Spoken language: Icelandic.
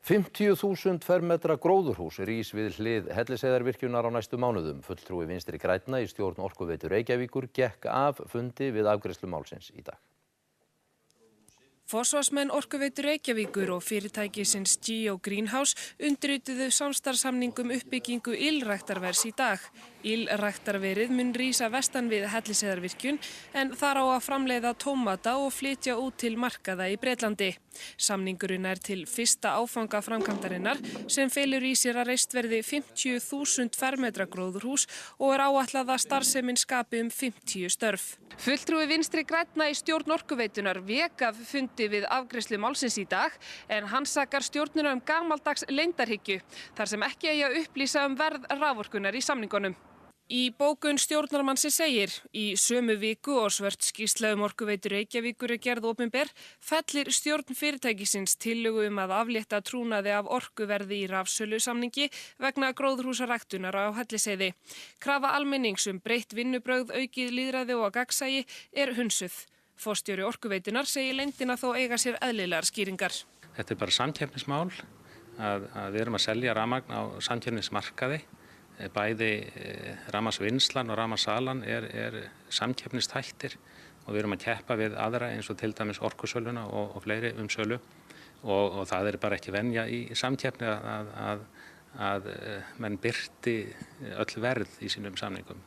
50.000 fermetra gróðurhús rís við hlið Hellisheiðarvirkjunar á næstu mánuðum. Fulltrúi Vinstri grænna í stjórn Orkuveitu Reykjavíkur gekk af fundi við afgreiðslu málsins í dag. Forsvarsmenn Orkuveitu Reykjavíkur og fyrirtækisins Geo Greenhouse undirrituðu samstarfssamning uppbyggingu ylræktarvers í dag. Ylræktarverið mun rísa vestan við Hellisheiðarvirkjun en þar á að framleiða tómata og flytja út til markaða í Bretlandi. Samningurinn er til fyrsta áfanga framkvæmdarinnar sem felur í sér að reist verði 50.000 fermetra gróðurhús og er áætlað að starfsemin skapi 50 störf. Fulltrúi Vinstri grænna í stjórn Orkuveitunar vék af fundi við afgreiðslu málsins í dag en hann sakar stjórnina gamaldags leyndarhyggju þar sem ekki eigi að upplýsa verð raforkunnar í samningunum. Í bókun stjórnarmannsins segir, í sömu viku og svört skýrsla Orkuveitu Reykjavíkur er gerð opinber, fellir stjórn fyrirtækisins tillögu að aflétta trúnaði af orkuverði í rafsölusamningi vegna gróðurhúsaræktunar á Hellisheiði. Krafa almennings breytt vinnubrögð, aukið lýðræði og gagnsæi er hunsuð. Forstjóri Orkuveitunar segir leyndina þó eiga sér eðlilegar skýringar. Þetta er bara samkeppnismál að við erum að selja rafmagn á samkeppnismarkaði. Bæði rafmagnsvinnslan og rafmagnssalan er samkeppnistættir og við erum að keppa við aðra eins og til dæmis orkusöluna og fleiri sölu og það er bara ekki venja í samkeppni að menn birti öll verð í sínum samningum.